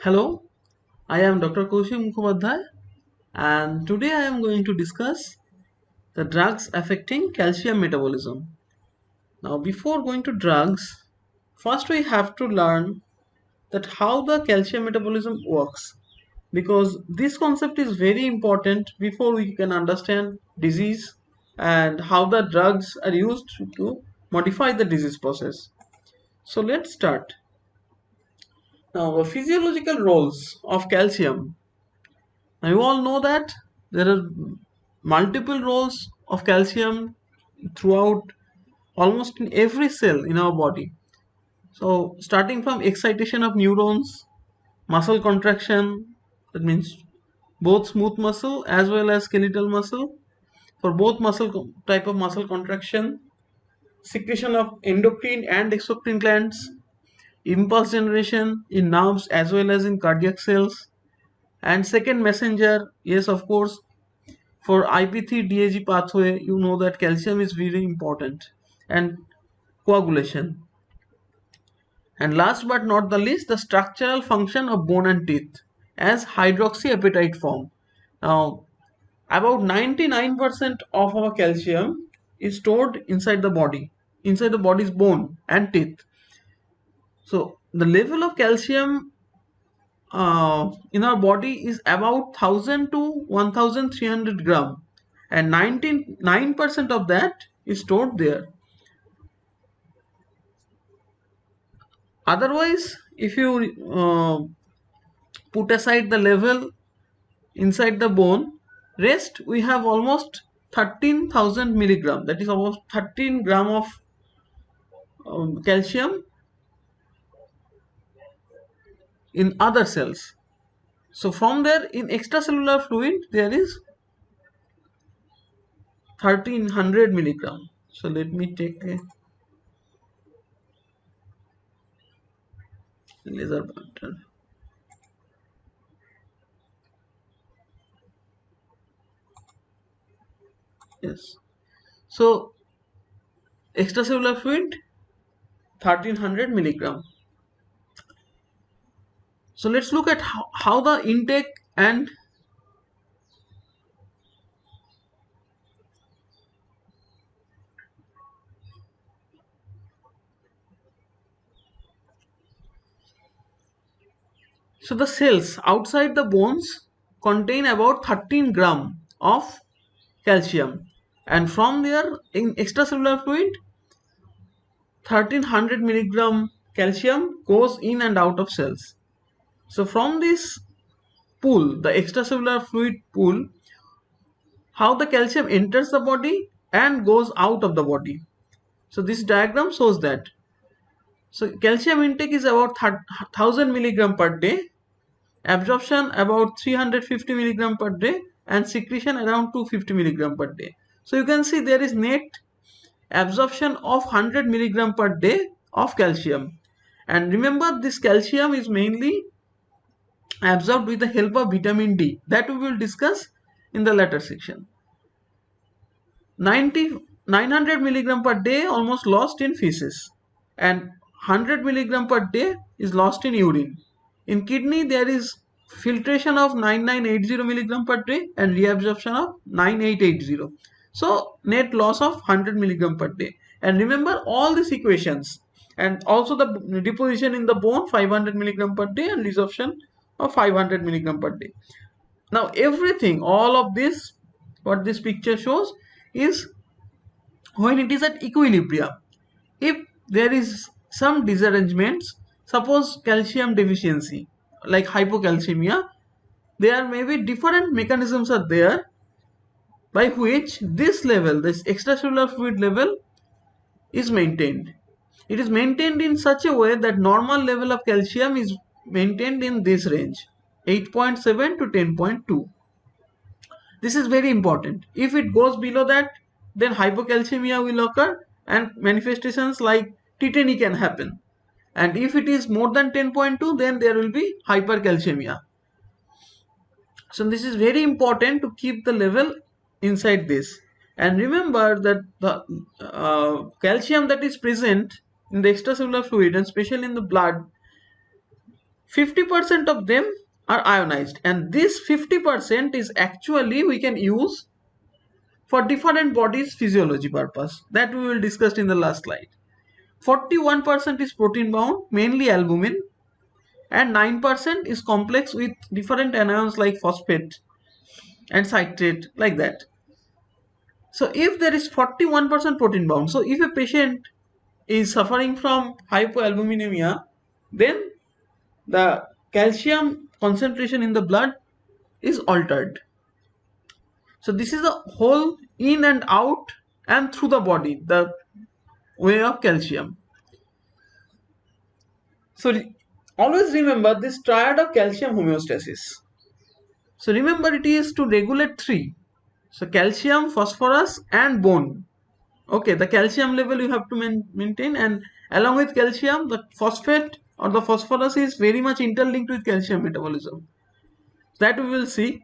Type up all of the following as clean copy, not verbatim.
Hello, I am Dr. Kaushik Mukhopadhyay and today I am going to discuss the drugs affecting calcium metabolism. Now before going to drugs, first we have to learn that how the calcium metabolism works, because this concept is very important before we can understand disease and how the drugs are used to modify the disease process. So let's start. Now the physiological roles of calcium. Now you all know that there are multiple roles of calcium throughout almost in every cell in our body. So starting from excitation of neurons, muscle contraction, that means both smooth muscle as well as skeletal muscle. For both type of muscle contraction, secretion of endocrine and exocrine glands, impulse generation in nerves as well as in cardiac cells, and second messenger, yes, of course, for IP3 DAG pathway, you know that calcium is very important, and coagulation. And last but not the least, the structural function of bone and teeth as hydroxyapatite form. Now, about 99% of our calcium is stored inside the body's bone and teeth. So, the level of calcium in our body is about 1000 to 1300 gram, and 99% of that is stored there. Otherwise, if you put aside the level inside the bone, rest we have almost 13,000 milligram, that is almost 13 gram of calcium in other cells. So from there, in extracellular fluid there is 1300 milligram. So let me take a laser pointer. Yes. So extracellular fluid 1300 milligram. So let's look at how the intake and so the cells outside the bones contain about 13 gram of calcium, and from there in extracellular fluid 1300 milligram calcium goes in and out of cells. So from this pool, the extracellular fluid pool, how the calcium enters the body and goes out of the body. So this diagram shows that. So calcium intake is about 1000 milligram per day, absorption about 350 milligram per day, and secretion around 250 milligram per day. So you can see there is net absorption of 100 milligram per day of calcium. And remember, this calcium is mainly absorbed with the help of vitamin D, that we will discuss in the later section. 900 milligram per day almost lost in feces, and 100 milligram per day is lost in urine. In kidney there is filtration of 9980 milligram per day and reabsorption of 9880. So net loss of 100 milligram per day. And remember all these equations, and also the deposition in the bone 500 milligram per day and resorption of 500 milligram per day. Now everything, all of this, what this picture shows is when it is at equilibrium. If there is some disarrangements, suppose calcium deficiency like hypocalcemia, there may be different mechanisms are there by which this level, this extracellular fluid level, is maintained. It is maintained in such a way that normal level of calcium is maintained in this range, 8.7 to 10.2. This is very important. If it goes below that, then hypocalcemia will occur and manifestations like tetany can happen. And if it is more than 10.2, then there will be hypercalcemia. So this is very important to keep the level inside this. And remember that the calcium that is present in the extracellular fluid and especially in the blood 50% of them are ionized, and this 50% is actually we can use for different bodies physiology purpose that we will discuss in the last slide. 41% is protein bound, mainly albumin, and 9% is complex with different anions like phosphate and citrate, like that. So if there is 41% protein bound, so if a patient is suffering from hypoalbuminemia, then the calcium concentration in the blood is altered. So this is the whole in and out and through the body, the way of calcium. So always remember this triad of calcium homeostasis. So remember it is to regulate three. So calcium, phosphorus and bone. Okay, the calcium level you have to maintain, and along with calcium, the phosphate or the phosphorus is very much interlinked with calcium metabolism. That we will see.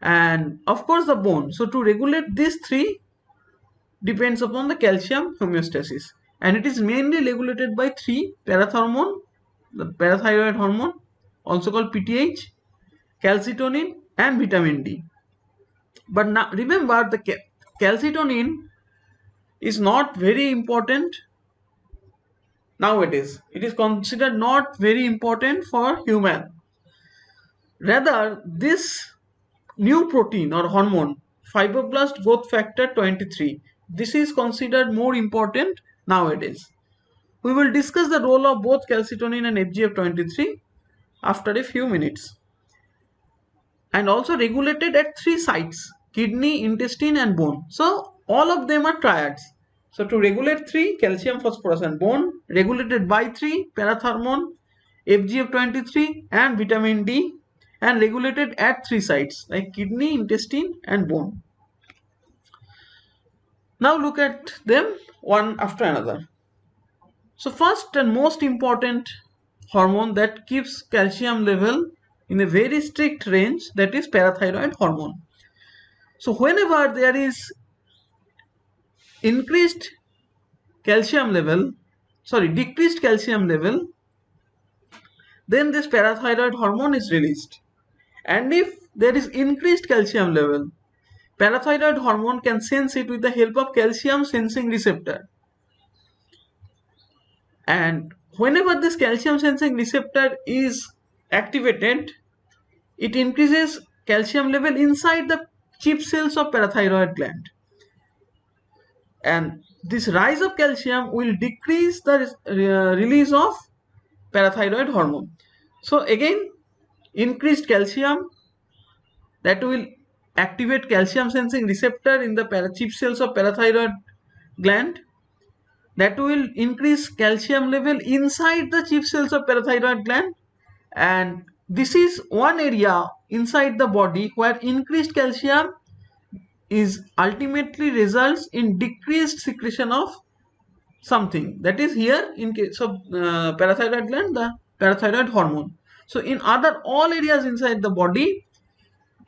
And of course the bone. So to regulate these three depends upon the calcium homeostasis. And it is mainly regulated by three: parathormone, the parathyroid hormone, also called PTH, calcitonin and vitamin D. But now remember the calcitonin is not very important nowadays. It is considered not very important for human. Rather, this new protein or hormone, fibroblast growth factor 23, this is considered more important nowadays. We will discuss the role of both calcitonin and FGF23 after a few minutes. And also regulated at three sites: kidney, intestine and bone. So all of them are triads. So to regulate three: calcium, phosphorus and bone, regulated by three: parathormone, FGF23 and vitamin D, and regulated at three sites like kidney, intestine and bone. Now look at them one after another. So first and most important hormone that keeps calcium level in a very strict range, that is parathyroid hormone. So whenever there is decreased calcium level, then this parathyroid hormone is released. And if there is increased calcium level, parathyroid hormone can sense it with the help of calcium sensing receptor. And whenever this calcium sensing receptor is activated, it increases calcium level inside the chief cells of parathyroid gland. And this rise of calcium will decrease the release of parathyroid hormone. So again, increased calcium, that will activate calcium sensing receptor in the chief cells of parathyroid gland. That will increase calcium level inside the chief cells of parathyroid gland. And this is one area inside the body where increased calcium is ultimately results in decreased secretion of something, that is here in case of parathyroid gland, the parathyroid hormone. So in other all areas inside the body,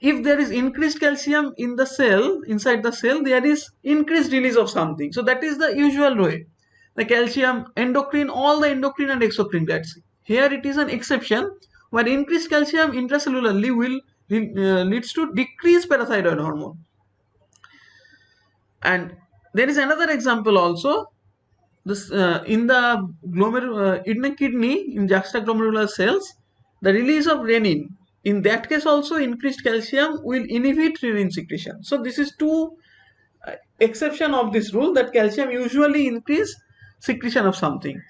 if there is increased calcium in the cell, inside the cell, there is increased release of something. So that is the usual way. The calcium, endocrine, all the endocrine and exocrine glands. Here it is an exception where increased calcium intracellularly will leads to decreased parathyroid hormone. And there is another example also. This in the kidney, in juxtaglomerular cells, the release of renin. In that case also, increased calcium will inhibit renin secretion. So this is two exception of this rule, that calcium usually increase secretion of something.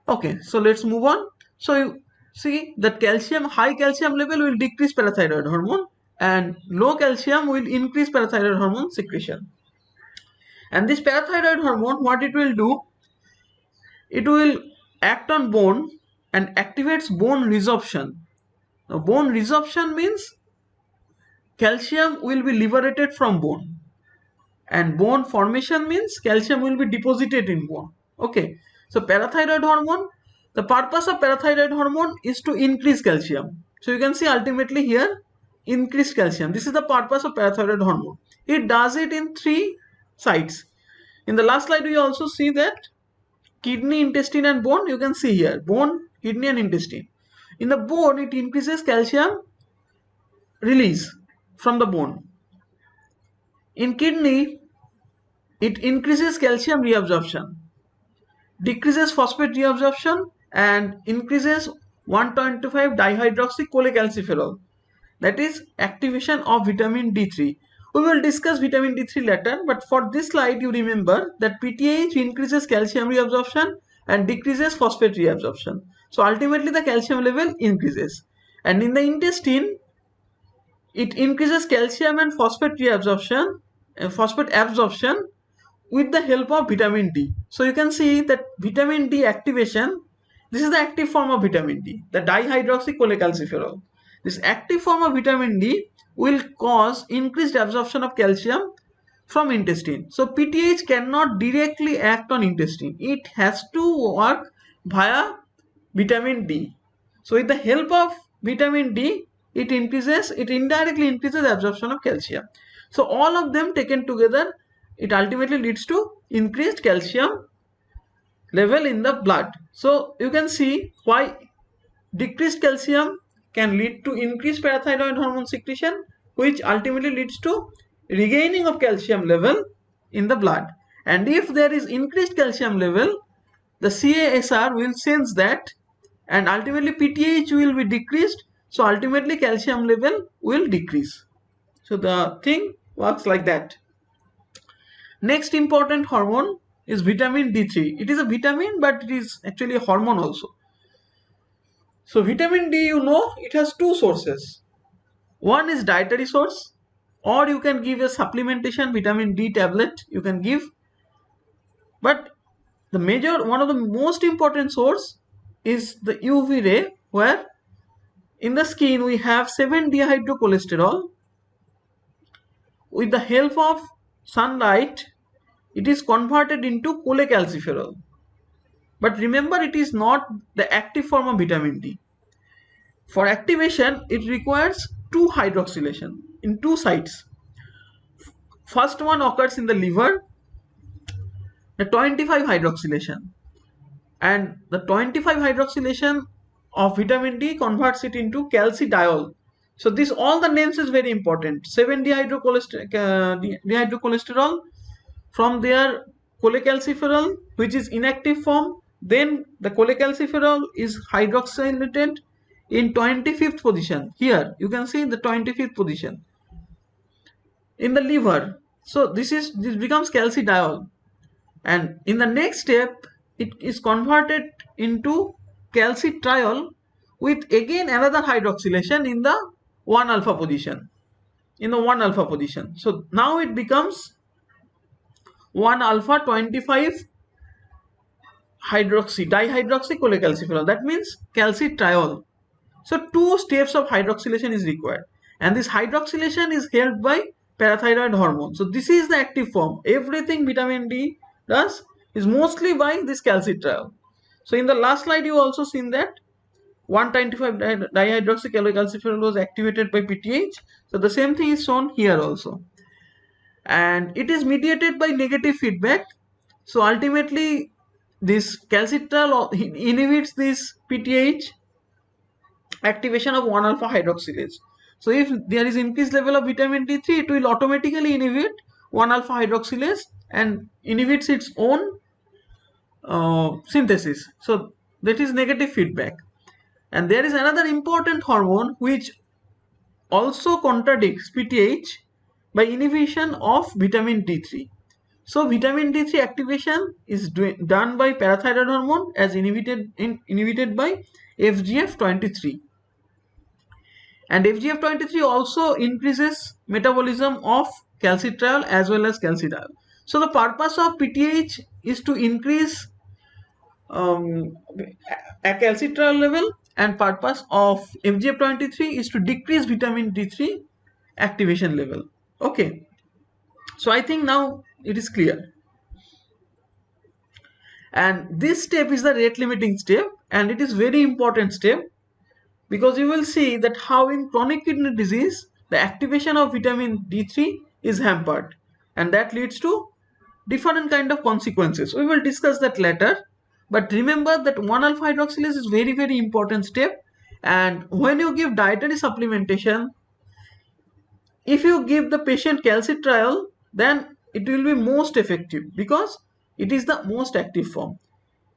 Okay, so let's move on. So you see that high calcium level will decrease parathyroid hormone, and low calcium will increase parathyroid hormone secretion. And this parathyroid hormone, what it will do, it will act on bone and activates bone resorption. Now bone resorption means calcium will be liberated from bone, and bone formation means calcium will be deposited in bone. Okay, so parathyroid hormone, the purpose of parathyroid hormone is to increase calcium. So you can see ultimately here increased calcium. This is the purpose of parathyroid hormone. It does it in three sites. In the last slide we also see that kidney, intestine and bone. You can see here bone, kidney and intestine. In the bone, it increases calcium release from the bone. In kidney, it increases calcium reabsorption, decreases phosphate reabsorption, and increases 125 dihydroxycholecalciferol. That is activation of vitamin D3. We will discuss vitamin D3 later, but for this slide you remember that PTH increases calcium reabsorption and decreases phosphate reabsorption. So ultimately the calcium level increases. And in the intestine, it increases calcium and phosphate reabsorption, phosphate absorption with the help of vitamin D. So you can see that vitamin D activation, this is the active form of vitamin D, the dihydroxycholecalciferol. This active form of vitamin D will cause increased absorption of calcium from intestine. So PTH cannot directly act on intestine. It has to work via vitamin D. So with the help of vitamin D, it indirectly increases absorption of calcium. So all of them taken together, it ultimately leads to increased calcium level in the blood. So you can see why decreased calcium can lead to increased parathyroid hormone secretion, which ultimately leads to regaining of calcium level in the blood. And if there is increased calcium level, the CASR will sense that, and ultimately PTH will be decreased, so ultimately calcium level will decrease. So the thing works like that. Next important hormone is vitamin D3. It is a vitamin, but it is actually a hormone also. So vitamin D, you know, it has two sources. One is dietary source, or you can give a supplementation vitamin D tablet, you can give. But one of the most important source is the UV ray, where in the skin we have 7-dehydrocholesterol. With the help of sunlight, it is converted into cholecalciferol. But remember, it is not the active form of vitamin D. For activation, it requires 2 hydroxylation in 2 sites. First one occurs in the liver, the 25 hydroxylation. And the 25 hydroxylation of vitamin D converts it into calcidiol. So this, all the names is very important. 7-dehydrocholesterol, from there cholecalciferol, which is inactive form, then the cholecalciferol is hydroxylated in 25th position. Here you can see the 25th position in the liver. So this becomes calcidiol, and in the next step it is converted into calcitriol with again another hydroxylation in the 1-alpha position. So now it becomes 1-alpha 25 dihydroxycholecalciferol. That means calcitriol. So 2 steps of hydroxylation is required, and this hydroxylation is helped by parathyroid hormone. So this is the active form. Everything vitamin D does is mostly by this calcitriol. So in the last slide you also seen that 125 dihydroxycholecalciferol was activated by PTH. So the same thing is shown here also, and it is mediated by negative feedback. So ultimately this calcitriol inhibits this PTH activation of 1-alpha hydroxylase. So if there is increased level of vitamin D3, it will automatically inhibit 1-alpha hydroxylase and inhibits its own synthesis. So that is negative feedback. And there is another important hormone which also contradicts PTH by inhibition of vitamin D3. So vitamin D3 activation is done by parathyroid hormone as inhibited by FGF23. And FGF23 also increases metabolism of calcitriol as well as calcidiol. So the purpose of PTH is to increase a calcitriol level, and purpose of FGF23 is to decrease vitamin D3 activation level. Okay, so I think now it is clear. And this step is the rate limiting step, and it is very important step, because you will see that how in chronic kidney disease the activation of vitamin D3 is hampered, and that leads to different kind of consequences. We will discuss that later, but remember that 1-alpha hydroxylase is very important step, And when you give dietary supplementation, if you give the patient calcitriol, then it will be most effective because it is the most active form.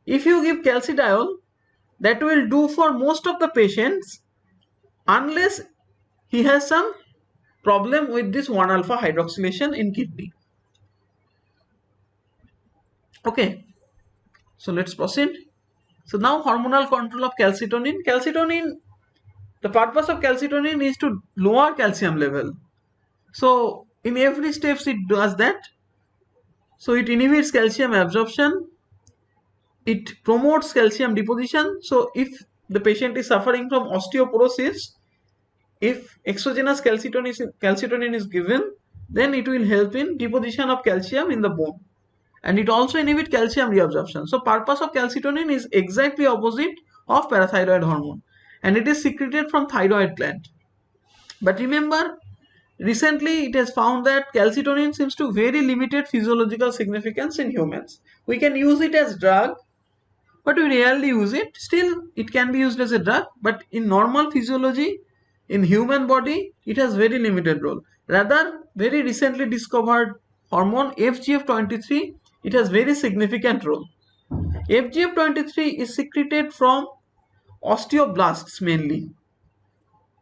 If you give calcidiol, that will do for most of the patients unless he has some problem with this 1-alpha hydroxylation in kidney. Okay, so let's proceed. So now hormonal control of calcitonin. The purpose of calcitonin is to lower calcium level. So in every steps it does that. So it inhibits calcium absorption, it promotes calcium deposition. So if the patient is suffering from osteoporosis, if exogenous calcitonin is given, then it will help in deposition of calcium in the bone, and it also inhibits calcium reabsorption. So purpose of calcitonin is exactly opposite of parathyroid hormone, and it is secreted from thyroid gland. But remember, recently it has found that calcitonin seems to very limited physiological significance in humans. We can use it as drug, but we rarely use it. Still, it can be used as a drug, but in normal physiology, in human body, it has very limited role. Rather, very recently discovered hormone FGF23, it has very significant role. FGF23 is secreted from osteoblasts mainly,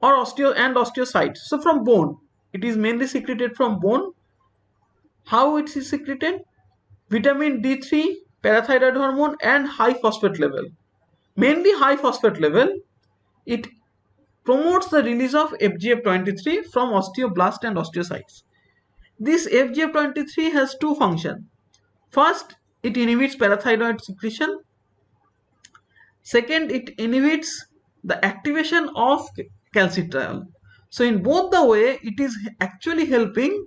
or osteocytes. So from bone, it is mainly secreted from bone. How it is secreted? Vitamin D3, parathyroid hormone, and high phosphate level. Mainly high phosphate level. It promotes the release of FGF23 from osteoblast and osteocytes. This FGF23 has two functions. First, it inhibits parathyroid secretion. Second, it inhibits the activation of calcitriol. So in both the way, it is actually helping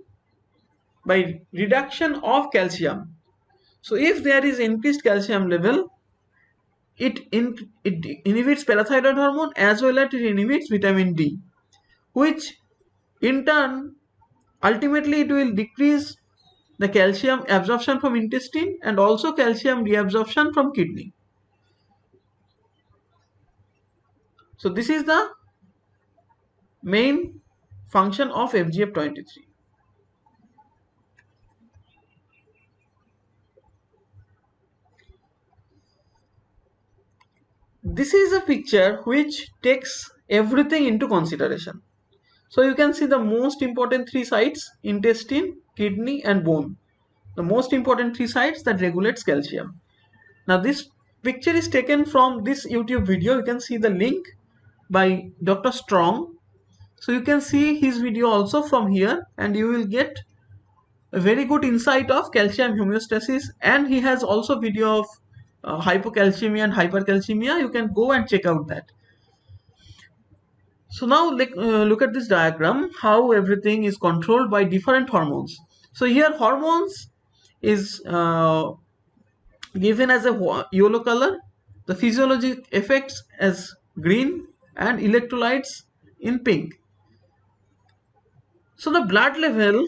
by reduction of calcium. So if there is increased calcium level, it inhibits parathyroid hormone as well as it inhibits vitamin D, which in turn ultimately it will decrease the calcium absorption from intestine and also calcium reabsorption from kidney. So this is the main function of FGF23. This is a picture which takes everything into consideration. So you can see the most important three sites: intestine, kidney and bone. The most important three sites that regulates calcium. Now this picture is taken from this YouTube video. You can see the link by Dr. Strong. So you can see his video also from here, and you will get a very good insight of calcium homeostasis, and he has also video of hypocalcemia and hypercalcemia. You can go and check out that. So now look at this diagram, how everything is controlled by different hormones. So here hormones is given as a yellow color, the physiologic effects as green, and electrolytes in pink. So the blood level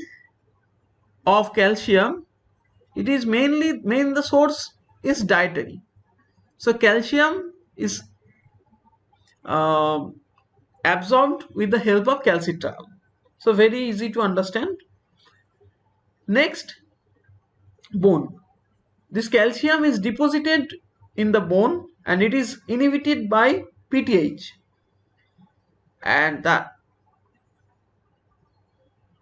of calcium, it is main the source is dietary. So calcium is absorbed with the help of calcitriol. So very easy to understand. Next, bone. This calcium is deposited in the bone and it is inhibited by PTH. And the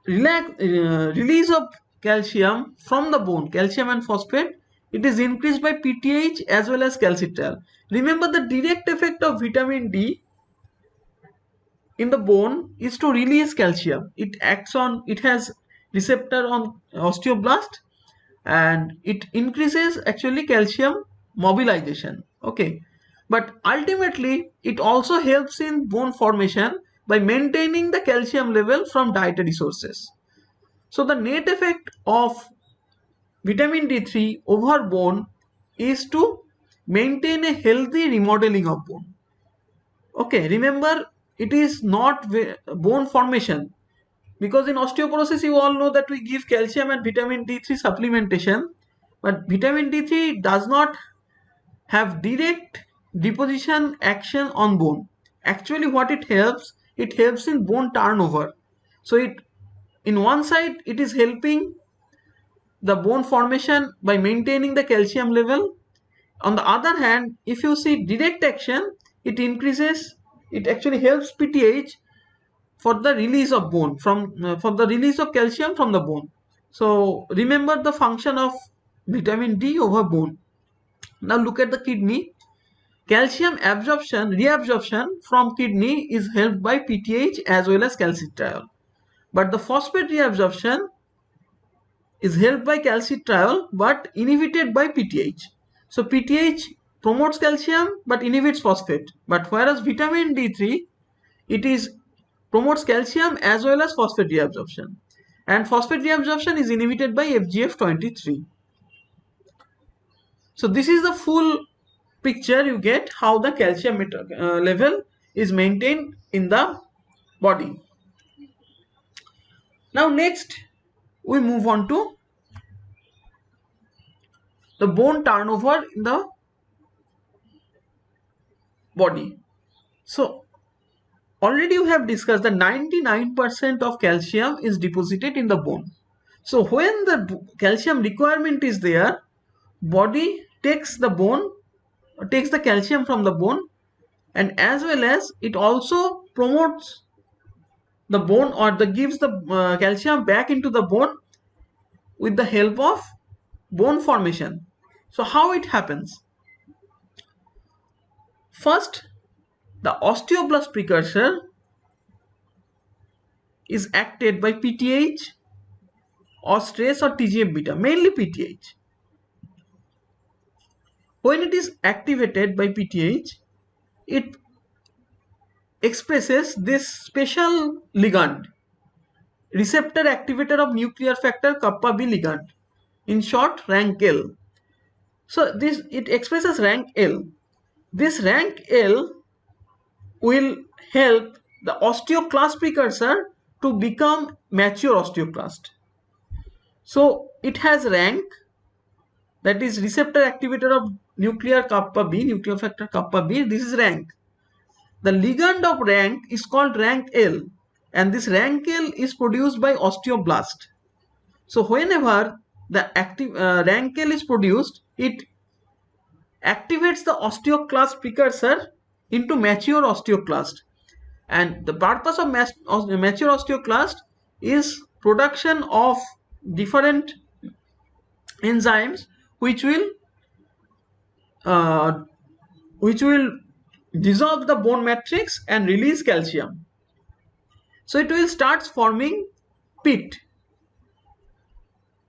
release of calcium from the bone, calcium and phosphate, it is increased by PTH as well as calcitriol. Remember, the direct effect of vitamin D in the bone is to release calcium. It has receptor on osteoblast and it increases actually calcium mobilization. Okay, but ultimately it also helps in bone formation by maintaining the calcium level from dietary sources. So the net effect of vitamin D3 over bone is to maintain a healthy remodeling of bone. Okay, remember, it is not bone formation, because in osteoporosis you all know that we give calcium and vitamin D3 supplementation, but vitamin D3 does not have direct deposition action on bone, actually what it helps in bone turnover. So it, in one side, it is helping the bone formation by maintaining the calcium level. On the other hand, if you see direct action, it actually helps PTH for the release of bone for the release of calcium from the bone. So remember the function of vitamin D over bone. Now look at the kidney. Calcium reabsorption from kidney is helped by PTH as well as calcitriol. But the phosphate reabsorption is helped by calcitriol but inhibited by PTH. So PTH promotes calcium but inhibits phosphate. But whereas vitamin D3, it is promotes calcium as well as phosphate reabsorption. And phosphate reabsorption is inhibited by FGF23. So this is the full picture you get how the calcium level is maintained in the body. Now next we move on to the bone turnover in the body. So already we have discussed that 99% of calcium is deposited in the bone. So when the calcium requirement is there, body takes the calcium from the bone, and as well as it also promotes the bone or gives the calcium back into the bone with the help of bone formation. So how it happens? First, the osteoblast precursor is acted by PTH, ostrase or TGF-beta, mainly PTH. When it is activated by PTH, it expresses this special ligand, receptor activator of nuclear factor kappa B ligand, in short RANKL. So it expresses RANKL. This RANKL will help the osteoclast precursor to become mature osteoclast. So it has RANK, that is receptor activator of nuclear factor kappa B. This is RANK. The ligand of RANK is called RANKL, and this RANKL is produced by osteoblast. So whenever the RANKL is produced, it activates the osteoclast precursor into mature osteoclast, and the purpose of mature osteoclast is production of different enzymes which will dissolve the bone matrix and release calcium. So it will start forming pit,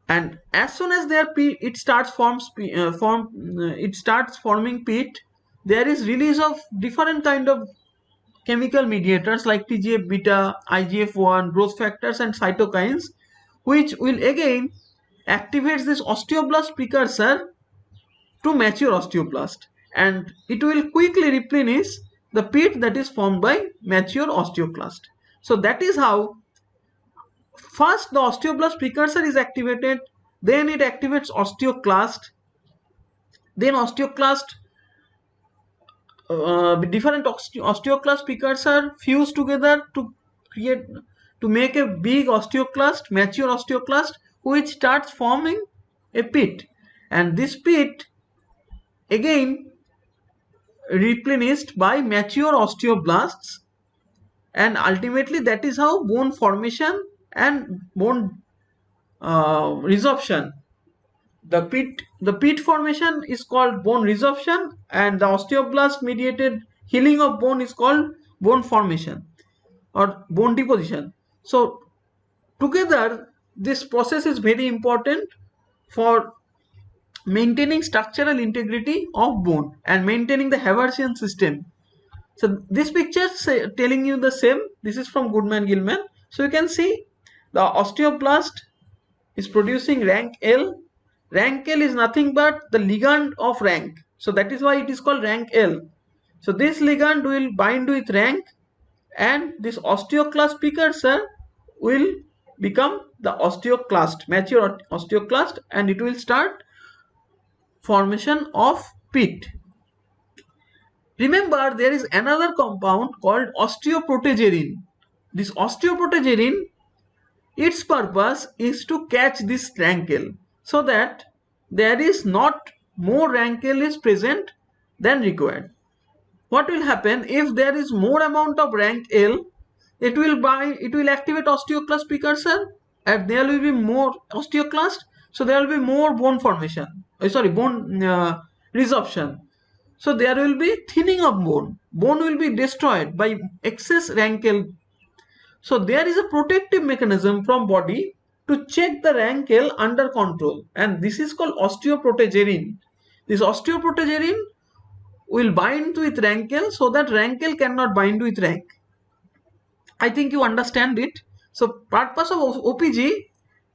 and as soon as it starts forming pit, there is release of different kind of chemical mediators like TGF-beta, IGF-1, growth factors and cytokines, which will again activate this osteoblast precursor to mature osteoblast, and it will quickly replenish the pit that is formed by mature osteoclast. So that is how first the osteoblast precursor is activated, then it activates osteoclast, then osteoclast different osteoclast precursor fuse together to make a big osteoclast, mature osteoclast, which starts forming a pit, and this pit again replenished by mature osteoblasts, and ultimately that is how bone formation and bone resorption. The pit formation is called bone resorption, and the osteoblast mediated healing of bone is called bone formation or bone deposition. So together this process is very important for maintaining structural integrity of bone and maintaining the Haversian system. So this picture telling you the same. This is from Goodman-Gilman. So you can see the osteoblast is producing RANKL. RANKL is nothing but the ligand of RANK. So that is why it is called RANKL. So this ligand will bind with RANK, and this osteoclast precursor will become the osteoclast, mature osteoclast, and it will start formation of pit. Remember, there is another compound called osteoprotegerine. This osteoprotegerine, its purpose is to catch this rankle so that there is not more rankle is present than required. What will happen if there is more amount of rank L? It will activate osteoclast precursor, and there will be more osteoclast, so there will be more bone formation. Bone resorption. So there will be thinning of bone. Bone will be destroyed by excess rankle. So there is a protective mechanism from body to check the rankle under control, and this is called osteoprotegerine. This osteoprotegerine will bind with rankle so that rankle cannot bind with rank. I think you understand it. So purpose of OPG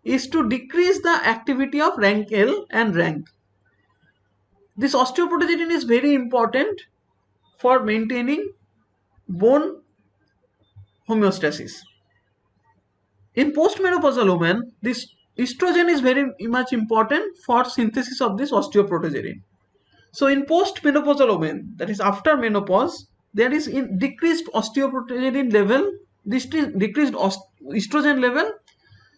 is to decrease the activity of rankle and rank. This osteoprotegerine is very important for maintaining bone homeostasis. In postmenopausal women, this estrogen is very much important for synthesis of this osteoprotegerine. So in postmenopausal women, that is after menopause, there is decreased osteoprotegerine level, decreased estrogen level.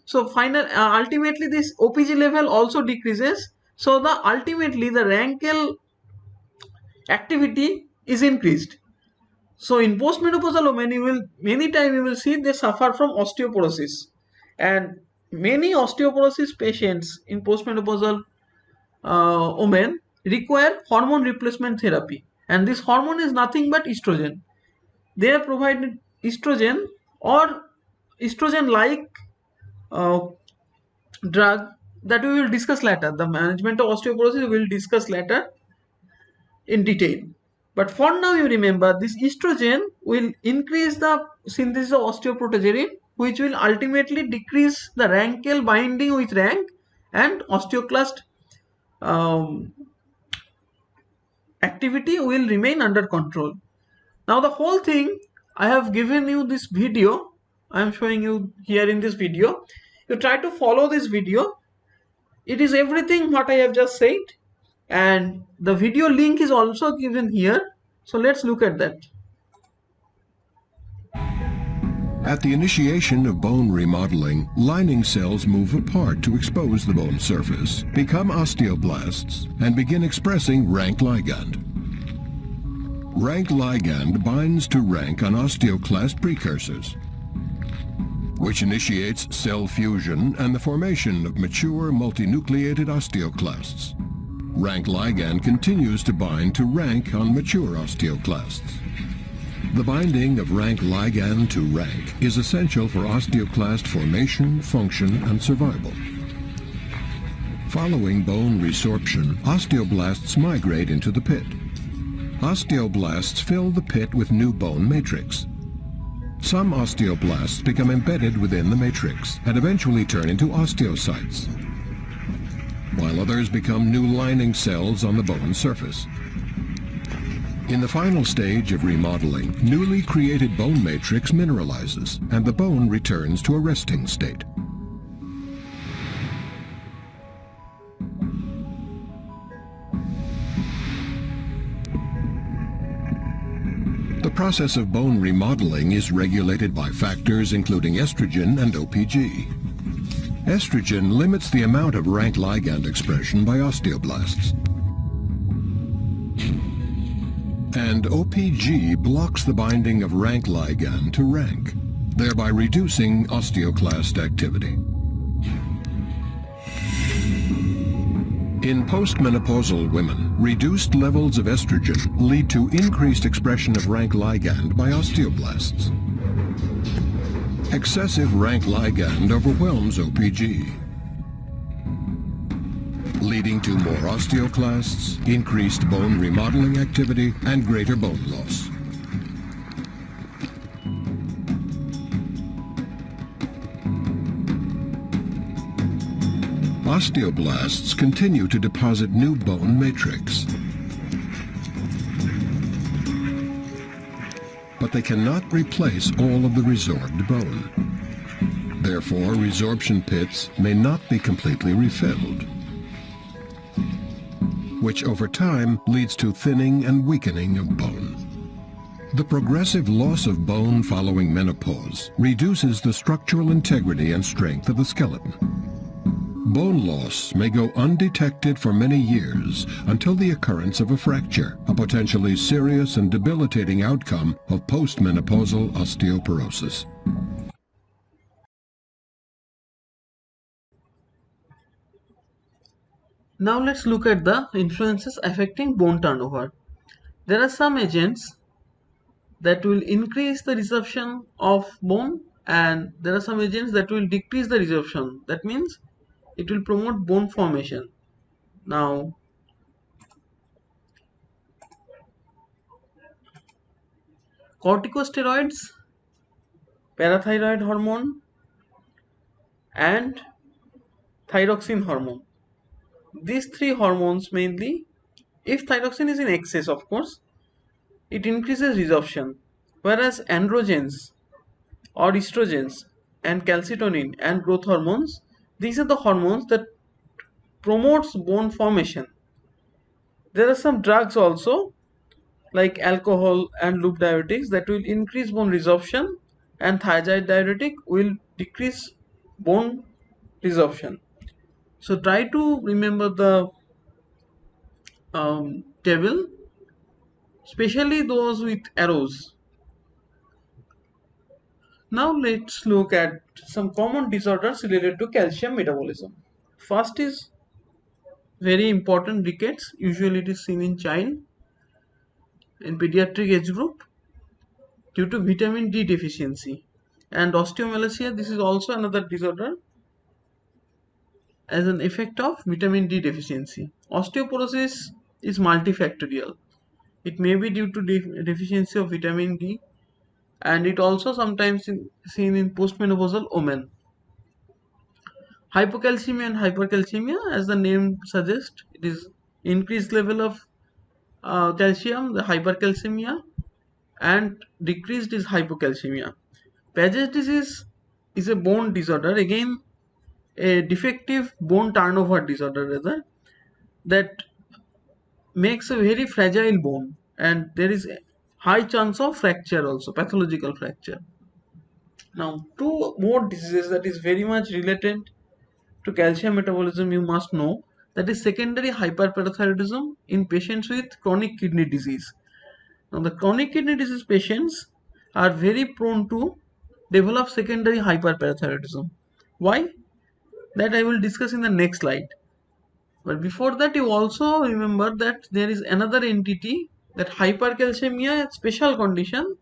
So ultimately this OPG level also decreases. So ultimately the rankle activity is increased. So in postmenopausal women, many times you will see they suffer from osteoporosis, and many osteoporosis patients in postmenopausal women require hormone replacement therapy, and this hormone is nothing but estrogen. They are provided estrogen or estrogen-like drug that we will discuss later. The management of osteoporosis we will discuss later in detail. But for now, you remember this estrogen will increase the synthesis of osteoprotegerine, which will ultimately decrease the rankle binding with rank, and osteoclast activity will remain under control. Now the whole thing, I have given you this video. I am showing you here in this video. You try to follow this video. It is everything what I have just said, and the video link is also given here. So let's look at that. At the initiation of bone remodeling, lining cells move apart to expose the bone surface, become osteoblasts, and begin expressing rank ligand. Rank ligand binds to rank on osteoclast precursors, which initiates cell fusion and the formation of mature multinucleated osteoclasts. Rank ligand continues to bind to rank on mature osteoclasts. The binding of rank ligand to rank is essential for osteoclast formation, function, and survival. Following bone resorption, osteoblasts migrate into the pit. Osteoblasts fill the pit with new bone matrix. Some osteoblasts become embedded within the matrix and eventually turn into osteocytes, while others become new lining cells on the bone surface. In the final stage of remodeling, newly created bone matrix mineralizes and the bone returns to a resting state. The process of bone remodeling is regulated by factors including estrogen and OPG. Estrogen limits the amount of rank ligand expression by osteoblasts, and OPG blocks the binding of rank ligand to rank, thereby reducing osteoclast activity. In postmenopausal women, reduced levels of estrogen lead to increased expression of rank ligand by osteoblasts. Excessive rank ligand overwhelms OPG, leading to more osteoclasts, increased bone remodeling activity, and greater bone loss. Osteoblasts continue to deposit new bone matrix, but they cannot replace all of the resorbed bone. Therefore, resorption pits may not be completely refilled, which over time leads to thinning and weakening of bone. The progressive loss of bone following menopause reduces the structural integrity and strength of the skeleton. Bone loss may go undetected for many years until the occurrence of a fracture, a potentially serious and debilitating outcome of postmenopausal osteoporosis. Now let's look at the influences affecting bone turnover. There are some agents that will increase the resorption of bone, and there are some agents that will decrease the resorption. That means it will promote bone formation. Now, corticosteroids, parathyroid hormone, and thyroxine hormone. These three hormones mainly, if thyroxine is in excess, of course, it increases resorption, whereas androgens or estrogens and calcitonin and growth hormones, these are the hormones that promotes bone formation. There are some drugs also like alcohol and loop diuretics that will increase bone resorption, and thiazide diuretic will decrease bone resorption. So try to remember the table, especially those with arrows. Now let's look at some common disorders related to calcium metabolism. First is very important, rickets. Usually it is seen in child in pediatric age group due to vitamin D deficiency. And osteomalacia, this is also another disorder as an effect of vitamin D deficiency. Osteoporosis is multifactorial. It may be due to deficiency of vitamin D, and it also sometimes seen in postmenopausal women. Hypocalcemia and hypercalcemia, as the name suggests, it is increased level of calcium, the hypercalcemia, and decreased is hypocalcemia. Paget's disease is a bone disorder, again a defective bone turnover disorder rather, that makes a very fragile bone, and there is a high chance of fracture also, pathological fracture. Now, two more diseases that is very much related to calcium metabolism you must know, that is secondary hyperparathyroidism in patients with chronic kidney disease. Now, the chronic kidney disease patients are very prone to develop secondary hyperparathyroidism. Why? That I will discuss in the next slide. But before that, you also remember that there is another entity, that hypercalcemia, a special condition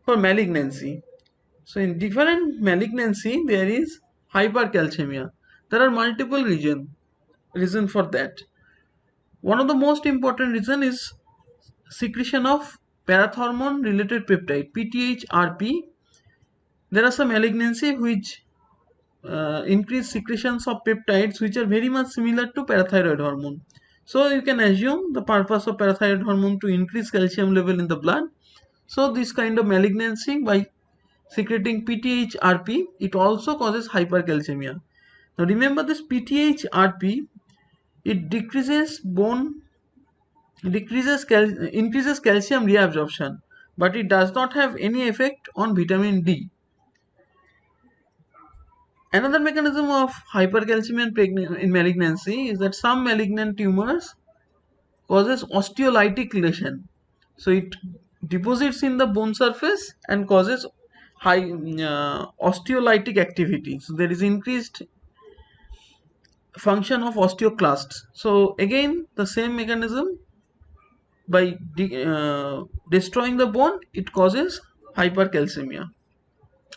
for malignancy. So in different malignancy, there is hypercalcemia. There are multiple reason for that. One of the most important reason is secretion of parathormone related peptide, PTH-RP. There are some malignancy which increase secretions of peptides which are very much similar to parathyroid hormone. So you can assume the purpose of parathyroid hormone to increase calcium level in the blood. So this kind of malignancy, by secreting PTH-RP, it also causes hypercalcemia. Now remember, this PTH-RP, it increases calcium reabsorption, but it does not have any effect on vitamin D. Another mechanism of hypercalcemia in malignancy is that some malignant tumors causes osteolytic lesion. So it deposits in the bone surface and causes high osteolytic activity. So there is increased function of osteoclasts. So again, the same mechanism, by destroying the bone, it causes hypercalcemia.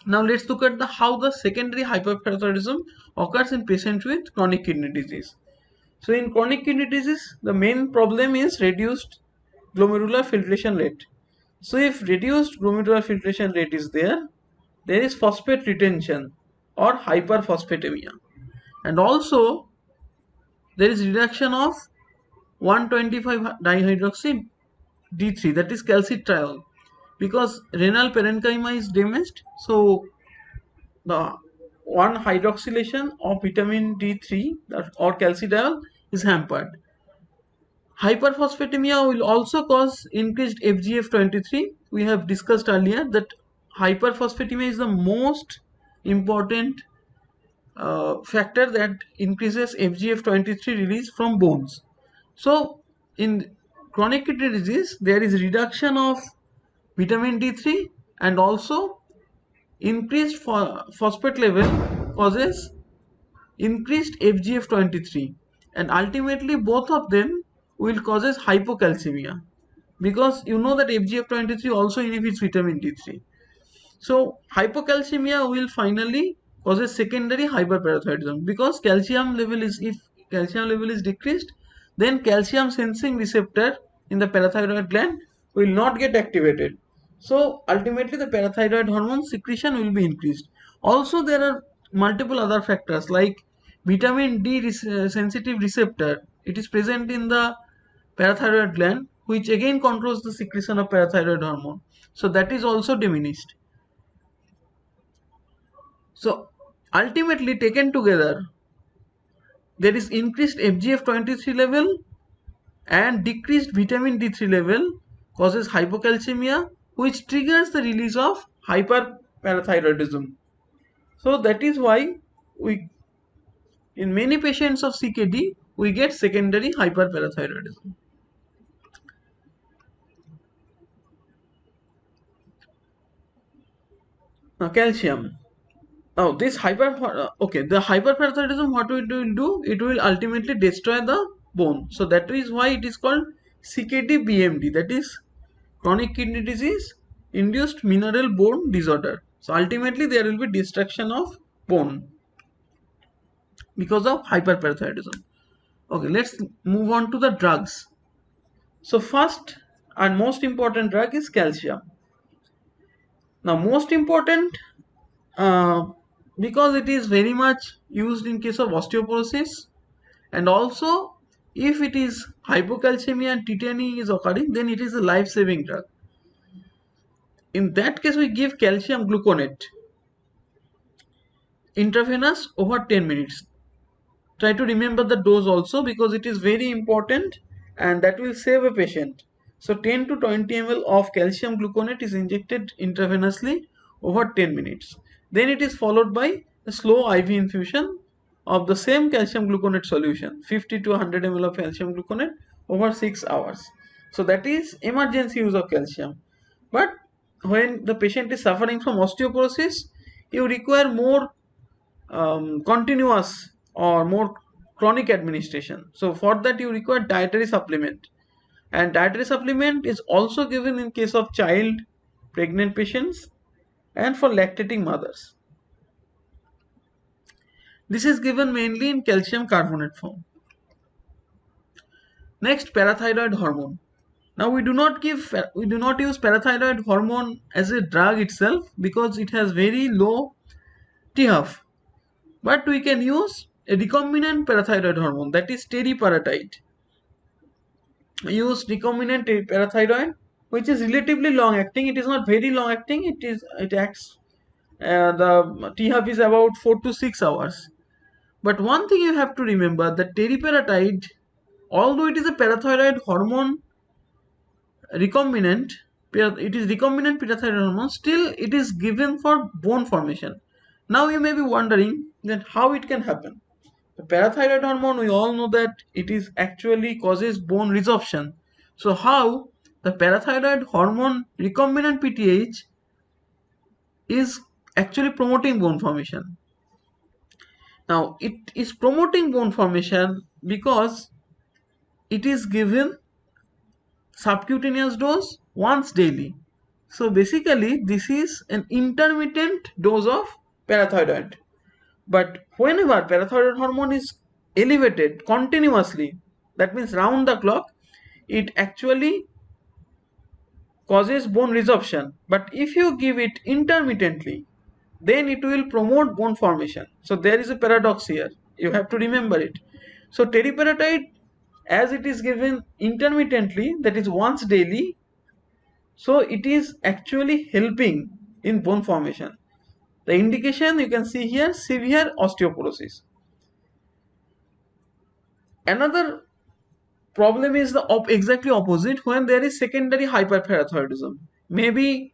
Now let's look at how the secondary hyperparathyroidism occurs in patients with chronic kidney disease. So in chronic kidney disease, the main problem is reduced glomerular filtration rate. So if reduced glomerular filtration rate is there is phosphate retention or hyperphosphatemia, and also there is reduction of 125 dihydroxy D3, that is calcitriol, because renal parenchyma is damaged. So the 1-hydroxylation of vitamin D3 or calcitriol is hampered. Hyperphosphatemia will also cause increased FGF23. We have discussed earlier that hyperphosphatemia is the most important factor that increases FGF23 release from bones. So in chronic kidney disease, there is reduction of vitamin D3 and also increased phosphate level causes increased FGF23, and ultimately both of them will causes hypocalcemia, because you know that FGF23 also inhibits vitamin D3. So hypocalcemia will finally causes secondary hyperparathyroidism, because if calcium level is decreased, then calcium sensing receptor in the parathyroid gland will not get activated. So ultimately the parathyroid hormone secretion will be increased. Also there are multiple other factors like vitamin D sensitive receptor. It is present in the parathyroid gland, which again controls the secretion of parathyroid hormone. So that is also diminished. So ultimately taken together, there is increased FGF23 level and decreased vitamin D3 level causes hypocalcemia, which triggers the release of hyperparathyroidism. So that is why in many patients of CKD we get secondary hyperparathyroidism. Now calcium. Now this the hyperparathyroidism, what it will do? It will ultimately destroy the bone. So that is why it is called CKD BMD. That is chronic kidney disease induced mineral bone disorder. So ultimately there will be destruction of bone because of hyperparathyroidism. Okay, let's move on to the drugs. So first and most important drug is calcium. Now most important because it is very much used in case of osteoporosis, and also if it is hypocalcemia and tetany is occurring, then it is a life-saving drug. In that case we give calcium gluconate intravenous over 10 minutes. Try to remember the dose also, because it is very important and that will save a patient. So 10 to 20 ml of calcium gluconate is injected intravenously over 10 minutes. Then it is followed by a slow IV infusion of the same calcium gluconate solution, 50 to 100 ml of calcium gluconate over 6 hours. So that is emergency use of calcium. But when the patient is suffering from osteoporosis, you require more continuous or more chronic administration. So for that you require dietary supplement, and dietary supplement is also given in case of child, pregnant patients, and for lactating mothers. This is given mainly in calcium carbonate form. Next, parathyroid hormone. Now we do not use parathyroid hormone as a drug itself, because it has very low THF. But we can use a recombinant parathyroid hormone, that is teriparatide. Use recombinant parathyroid, which is relatively long acting. It is not very long acting. It acts. The THF is about 4 to 6 hours. But one thing you have to remember, that teriparatide, although it is a parathyroid hormone recombinant, it is recombinant parathyroid hormone, still it is given for bone formation. Now you may be wondering that how it can happen. The parathyroid hormone, we all know that it is actually causes bone resorption. So how the parathyroid hormone recombinant PTH is actually promoting bone formation? Now it is promoting bone formation because it is given subcutaneous dose once daily. So basically this is an intermittent dose of parathyroid. But whenever parathyroid hormone is elevated continuously, that means round the clock, it actually causes bone resorption. But if you give it intermittently, then it will promote bone formation. So there is a paradox here. You have to remember it. So teriparatide, as it is given intermittently, that is once daily, so it is actually helping in bone formation. The indication you can see here, severe osteoporosis. Another problem is the exactly opposite when there is secondary hyperparathyroidism. Maybe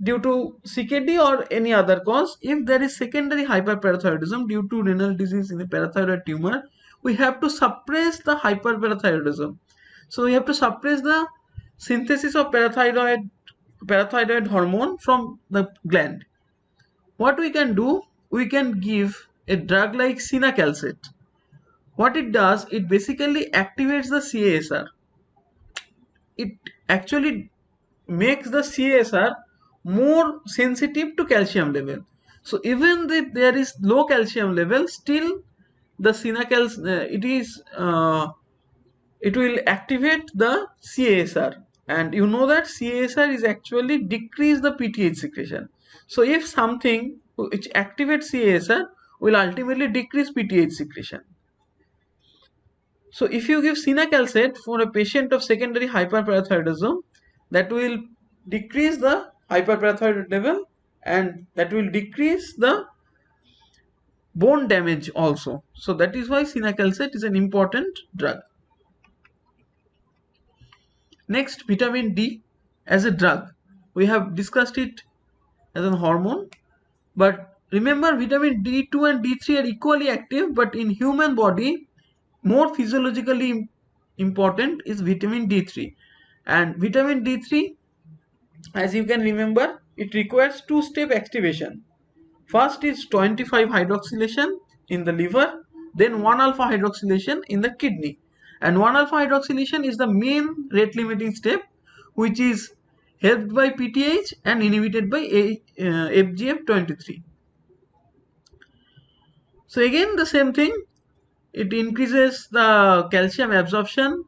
due to CKD or any other cause. If there is secondary hyperparathyroidism due to renal disease in the parathyroid tumor, we have to suppress the hyperparathyroidism. So we have to suppress the synthesis of parathyroid hormone from the gland. What we can do, we can give a drug like cinacalcet. What it does, it basically activates the CASR. It actually makes the CASR more sensitive to calcium level. So even if there is low calcium level, still the it will activate the CASR, and you know that CASR is actually decrease the PTH secretion. So if something which activates CASR will ultimately decrease PTH secretion. So if you give cinacalcet for a patient of secondary hyperparathyroidism, that will decrease the hyperparathyroid level and that will decrease the bone damage also. So that is why cinacalcet is an important drug. Next, vitamin D as a drug. We have discussed it as a hormone, but remember vitamin D2 and D3 are equally active, but in human body more physiologically important is vitamin D3. And vitamin D3, as you can remember, it requires two-step activation. First is 25 hydroxylation in the liver, then 1-alpha hydroxylation in the kidney. And 1-alpha hydroxylation is the main rate limiting step, which is helped by PTH and inhibited by FGF23. So again the same thing, it increases the calcium absorption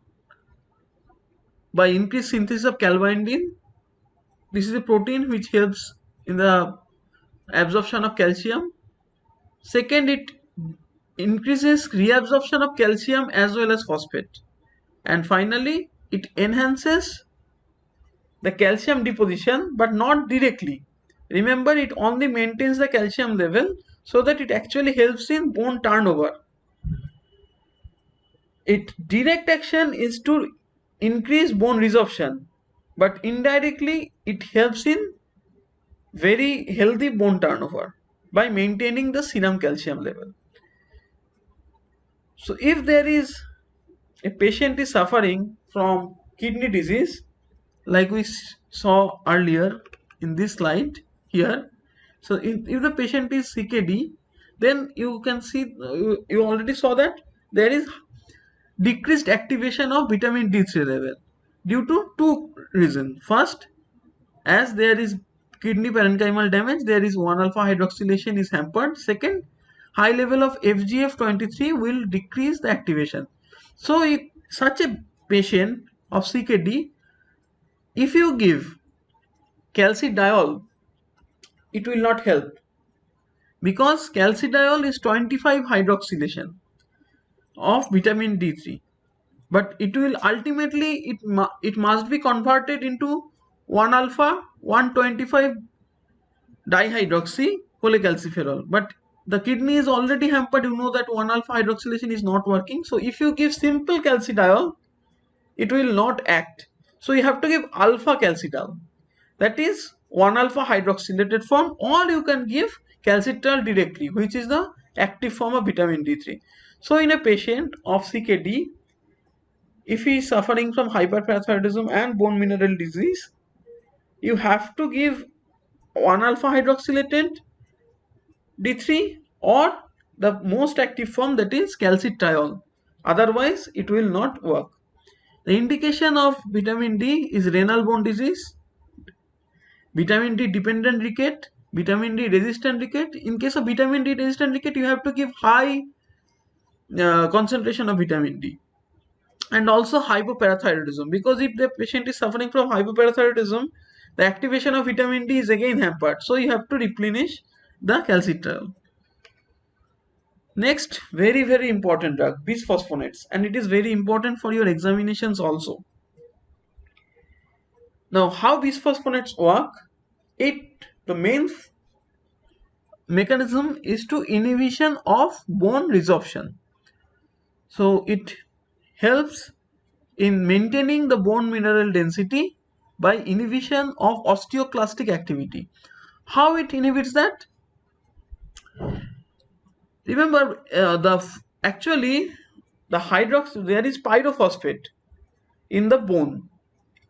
by increased synthesis of calbindin. This is a protein which helps in the absorption of calcium. Second, it increases reabsorption of calcium as well as phosphate. And finally, it enhances the calcium deposition, but not directly. Remember, it only maintains the calcium level so that it actually helps in bone turnover. Its direct action is to increase bone resorption, but indirectly it helps in very healthy bone turnover by maintaining the serum calcium level. So if there is a patient is suffering from kidney disease, like we saw earlier in this slide here, so if the patient is CKD, then you can see, you already saw that there is decreased activation of vitamin D3 level due to two reasons. First, as there is kidney parenchymal damage, there is 1-alpha hydroxylation is hampered. Second, high level of FGF23 will decrease the activation. So if such a patient of CKD, if you give calcidiol, it will not help, because calcidiol is 25 hydroxylation of vitamin D3, but it will ultimately, it must be converted into 1-alpha 125 dihydroxy cholecalciferol, but the kidney is already hampered. You know that 1-alpha hydroxylation is not working. So if you give simple calcidiol, it will not act. So you have to give alpha calcidiol, that is 1-alpha hydroxylated form, or you can give calcitriol directly, which is the active form of vitamin D3. So in a patient of CKD, if he is suffering from hyperparathyroidism and bone mineral disease, you have to give 1-alpha hydroxylated D3 or the most active form, that is calcitriol. Otherwise it will not work. The indication of vitamin D is renal bone disease, vitamin D dependent ricket, vitamin D resistant ricket. In case of vitamin D resistant ricket, you have to give high concentration of vitamin D, and also hypoparathyroidism, because if the patient is suffering from hypoparathyroidism, the activation of vitamin D is again hampered, so you have to replenish the calcitriol. Next, very important drug, bisphosphonates, and it is very important for your examinations also. Now, how bisphosphonates work? The main mechanism is to inhibition of bone resorption. So it helps in maintaining the bone mineral density by inhibition of osteoclastic activity. How it inhibits that? Remember, actually the there is pyrophosphate in the bone.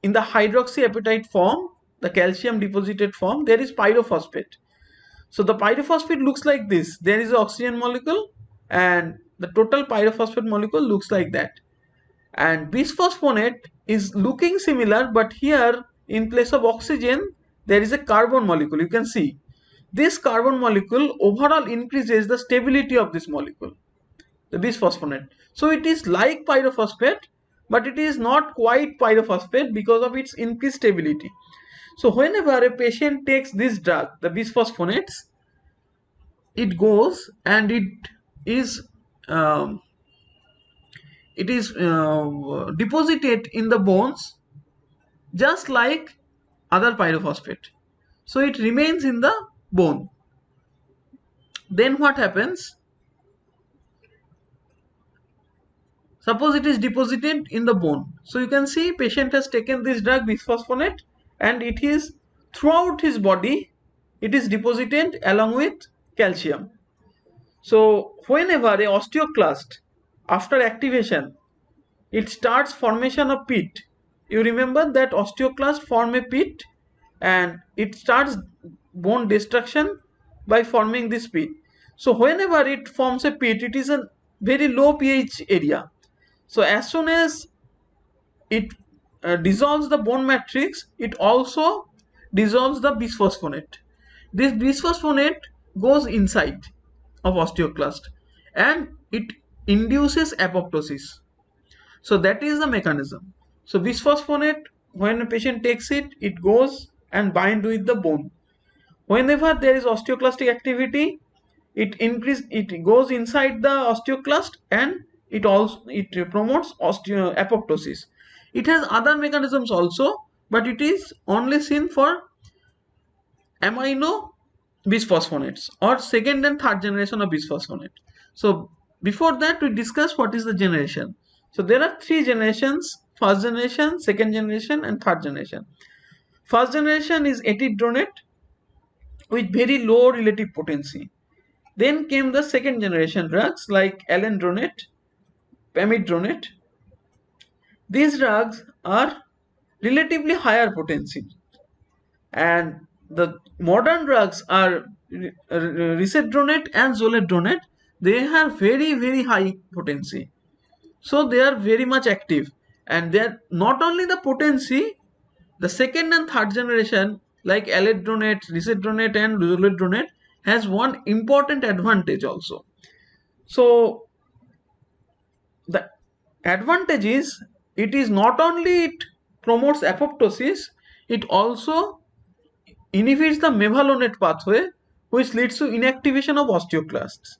In the hydroxyapatite form, the calcium deposited form, there is pyrophosphate. So the pyrophosphate looks like this. There is an oxygen molecule and the total pyrophosphate molecule looks like that. And bisphosphonate is looking similar, but here in place of oxygen there is a carbon molecule. You can see this carbon molecule overall increases the stability of this molecule, the bisphosphonate. So it is like pyrophosphate, but it is not quite pyrophosphate because of its increased stability. So whenever a patient takes this drug, the bisphosphonates, it goes and is um, deposited in the bones just like other pyrophosphate. So it remains in the bone. Then what happens? Suppose it is deposited in the bone. So you can see patient has taken this drug bisphosphonate and it is throughout his body, it is deposited along with calcium. So whenever a osteoclast, after activation, it starts formation of pit. You remember that osteoclast form a pit and it starts bone destruction by forming this pit. So whenever it forms a pit, it is a very low pH area. So as soon as it dissolves the bone matrix, it also dissolves the bisphosphonate. This bisphosphonate goes inside of osteoclast and it induces apoptosis. So that is the mechanism. So bisphosphonate, when a patient takes it, it goes and binds with the bone. Whenever there is osteoclastic activity, it goes inside the osteoclast and it promotes apoptosis. It has other mechanisms also, but it is only seen for amino bisphosphonates or second and third generation of bisphosphonate. So before that we discuss what is the generation. So there are three generations: first generation, second generation and third generation. First generation is etidronate with very low relative potency. Then came the second generation drugs like alendronate, pamidronate. These drugs are relatively higher potency, and the modern drugs are risedronate and zoledronate. They have very high potency, so they are very much active, and they are not only the potency. The second and third generation like alendronate, risedronate and zoledronate has one important advantage also. So the advantage is, it is not only it promotes apoptosis, it also inhibits the mevalonate pathway, which leads to inactivation of osteoclasts.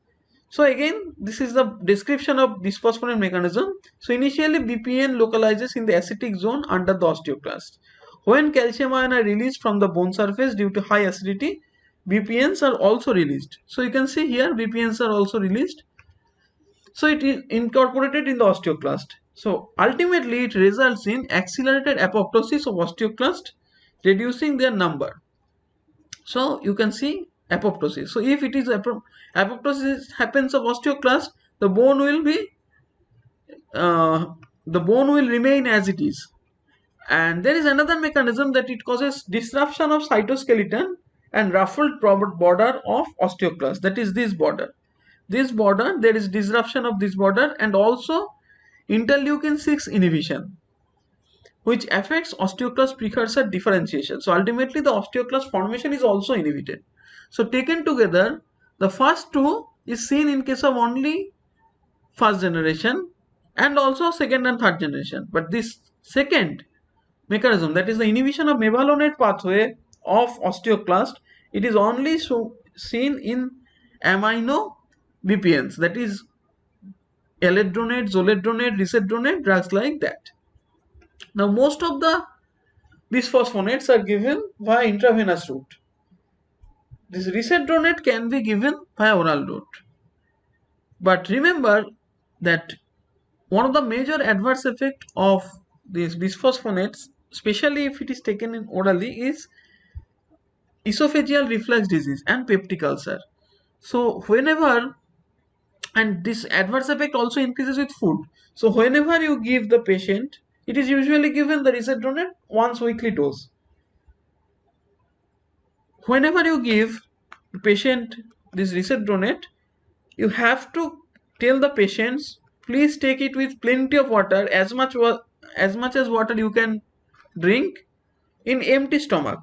So again, this is the description of bisphosphonate mechanism. So initially BPN localizes in the acidic zone under the osteoclast. When calcium ion are released from the bone surface due to high acidity, BPNs are also released. So you can see here BPNs are also released. So it is incorporated in the osteoclast. So ultimately it results in accelerated apoptosis of osteoclast, reducing their number. So you can see apoptosis. So if it is apoptosis happens of osteoclast, the bone will remain as it is. And there is another mechanism that it causes disruption of cytoskeleton and ruffled border of osteoclast. That is this border. This border, there is disruption of this border and also interleukin 6 inhibition, which affects osteoclast precursor differentiation. So ultimately the osteoclast formation is also inhibited. So taken together, the first two is seen in case of only first generation and also second and third generation. But this second mechanism, that is the inhibition of mevalonate pathway of osteoclast, it is only seen in amino BPNs, that is alendronate, zoledronate, risedronate, drugs like that. Now most of the bisphosphonates are given via intravenous route. This risedronate can be given via oral route. But remember that one of the major adverse effect of these bisphosphonates, especially if it is taken in orally, is esophageal reflux disease and peptic ulcer. So whenever, and this adverse effect also increases with food. So whenever you give the patient, it is usually given the risedronate once weekly dose. Whenever you give the patient this risedronate, you have to tell the patients, please take it with plenty of water, as much as water you can drink in empty stomach,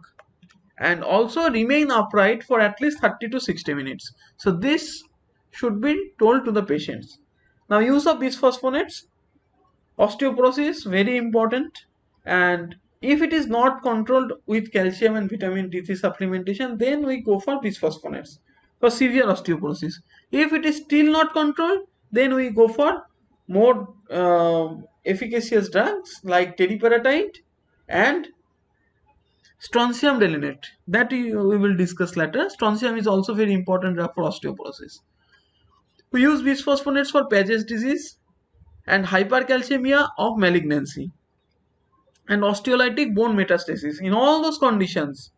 and also remain upright for at least 30 to 60 minutes. So this should be told to the patients. Now, use of bisphosphonates, osteoporosis, very important, and if it is not controlled with calcium and vitamin D3 supplementation, then we go for bisphosphonates for severe osteoporosis. If it is still not controlled, then we go for more efficacious drugs like teriparatide and strontium delignate, that we will discuss later. Strontium is also very important drug for osteoporosis. We use bisphosphonates for Paget's disease and hypercalcemia of malignancy and osteolytic bone metastasis. In all those conditions,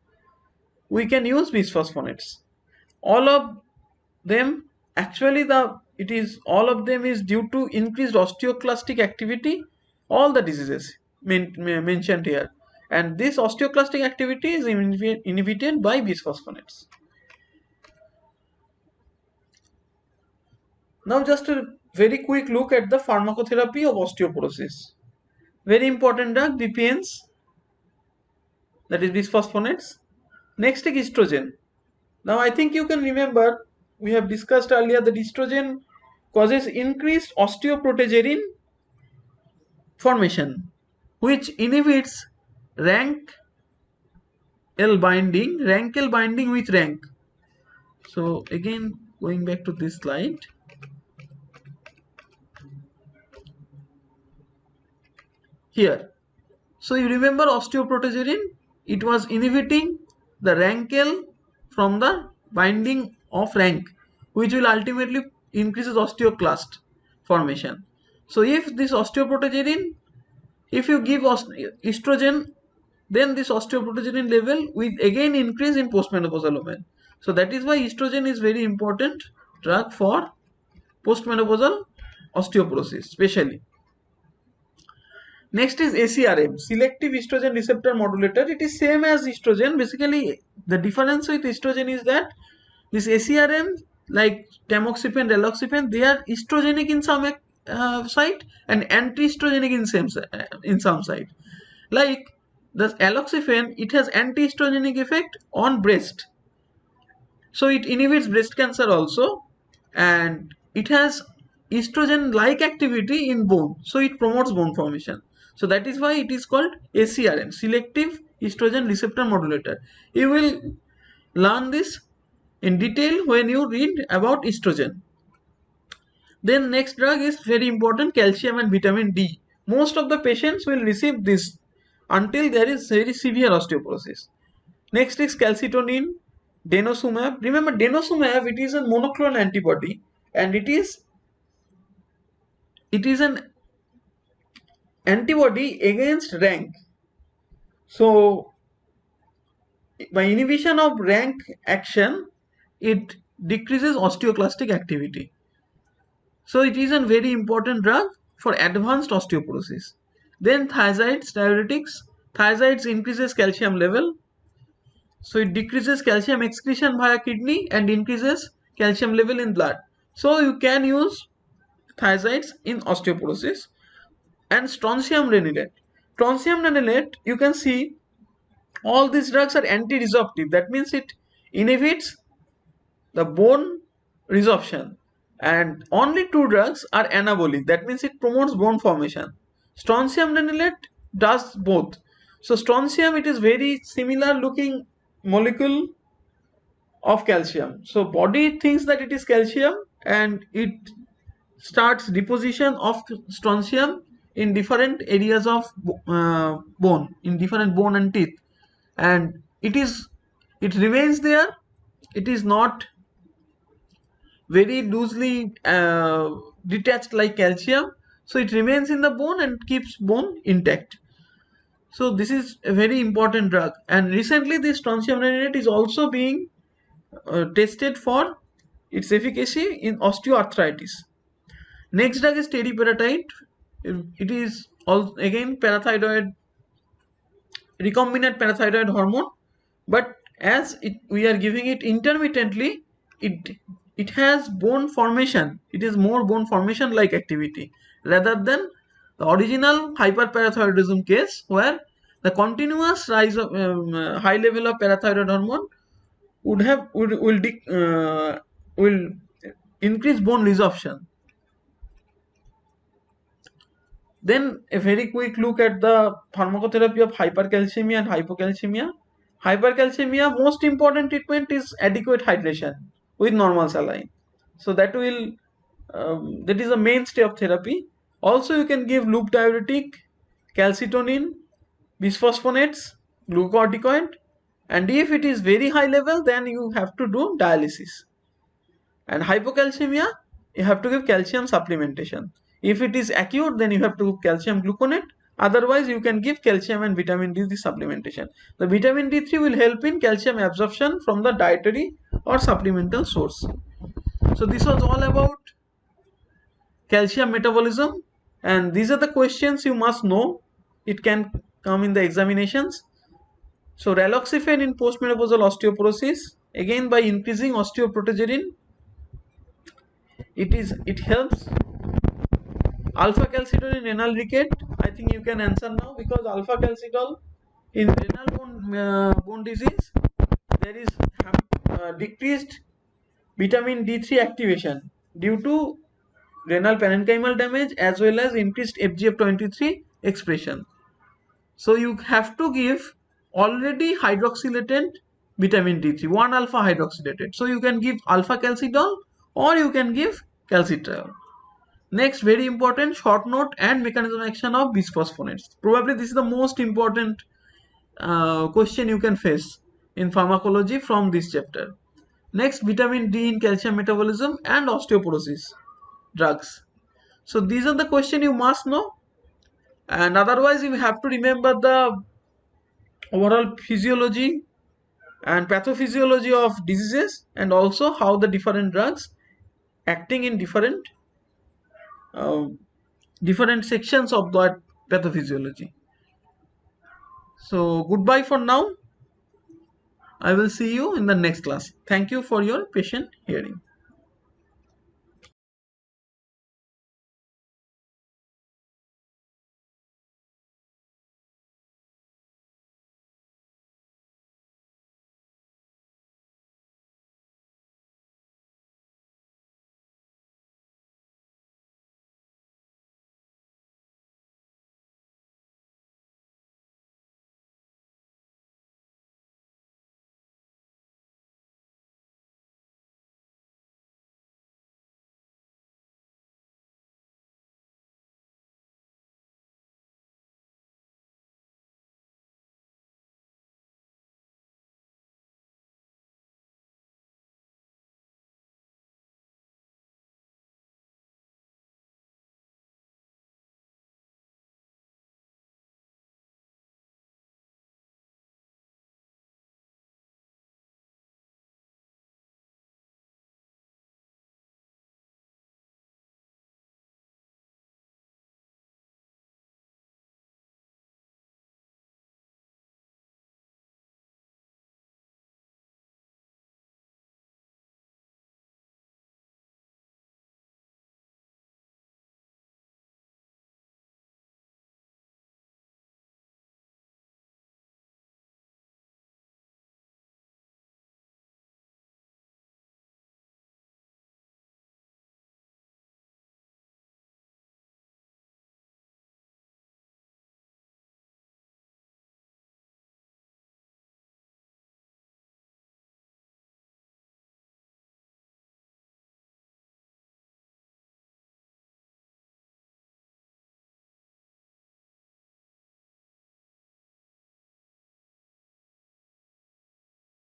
we can use bisphosphonates. All of them, actually all of them is due to increased osteoclastic activity, all the diseases mentioned here, and this osteoclastic activity is inhibited by bisphosphonates. Now just a very quick look at the pharmacotherapy of osteoporosis. Very important drug, BPNs, that is bisphosphonates. Next is estrogen. Now I think you can remember, we have discussed earlier that estrogen causes increased osteoprotegerin formation, which inhibits rank L binding with rank. So again, going back to this slide, here. So you remember osteoprotegerin, it was inhibiting the rank L from the binding of rank, which will ultimately increases osteoclast formation. So if this osteoprotegerin, if you give estrogen, then this osteoprotegerin level will again increase in postmenopausal women. So that is why estrogen is very important drug for postmenopausal osteoporosis especially. Next is ACRM, selective estrogen receptor modulator. It is same as estrogen. Basically, the difference with estrogen is that this ACRM, like tamoxifen, raloxifene, they are estrogenic in some site and anti-estrogenic in some site. Like the aloxifene, it has anti-estrogenic effect on breast, so it inhibits breast cancer also, and it has estrogen-like activity in bone, so it promotes bone formation. So that is why it is called ACRM, selective estrogen receptor modulator. You will learn this in detail when you read about estrogen. Then next drug is very important, calcium and vitamin D. Most of the patients will receive this until there is very severe osteoporosis. Next is calcitonin, denosumab. Remember, denosumab, it is a monoclonal antibody, and it is an antibody against rank. So by inhibition of rank action, it decreases osteoclastic activity. So it is a very important drug for advanced osteoporosis. Then thiazides, diuretics. Thiazides increases calcium level, so it decreases calcium excretion via kidney and increases calcium level in blood. So you can use thiazides in osteoporosis. And strontium renilate. Strontium renilate, you can see all these drugs are anti-resorptive. That means it inhibits the bone resorption. And only two drugs are anabolic. That means it promotes bone formation. Strontium renilate does both. So strontium, it is very similar looking molecule of calcium. So body thinks that it is calcium and it starts deposition of strontium in different areas of bone, in different bone and teeth, and it remains there. It is not very loosely detached like calcium, So it remains in the bone and keeps bone intact. So this is a very important drug, and recently this strontium rhenate is also being tested for its efficacy in osteoarthritis. Next drug is teriparatide. It is again parathyroid, recombinant parathyroid hormone, but as we are giving it intermittently, it has bone formation. It is more bone formation like activity rather than the original hyperparathyroidism case, where the continuous rise of high level of parathyroid hormone will increase bone resorption. Then a very quick look at the pharmacotherapy of hypercalcemia and hypocalcemia. Hypercalcemia, most important treatment is adequate hydration with normal saline. So that is a mainstay of therapy. Also, you can give loop diuretic, calcitonin, bisphosphonates, glucocorticoid, and if it is very high level, then you have to do dialysis. And hypocalcemia, you have to give calcium supplementation. If it is acute, then you have to give calcium gluconate. Otherwise, you can give calcium and vitamin D3 supplementation. The vitamin D3 will help in calcium absorption from the dietary or supplemental source. So this was all about calcium metabolism, and these are the questions you must know. It can come in the examinations. So raloxifene in postmenopausal osteoporosis, again by increasing osteoprotogerin, it helps. Alpha calcidol in renal rickets, I think you can answer now, because alpha calcidol in renal bone disease, there is decreased vitamin D3 activation due to renal parenchymal damage as well as increased FGF23 expression. So you have to give already hydroxylated vitamin D3, 1-alpha hydroxylated. So you can give alpha calcidol or you can give calcitriol. Next, very important, short note and mechanism action of bisphosphonates. Probably this is the most important question you can face in pharmacology from this chapter. Next, vitamin D in calcium metabolism and osteoporosis drugs. So these are the questions you must know, and otherwise you have to remember the overall physiology and pathophysiology of diseases, and also how the different drugs acting in different sections of that pathophysiology. So goodbye for now. I will see you in the next class. Thank you for your patient hearing.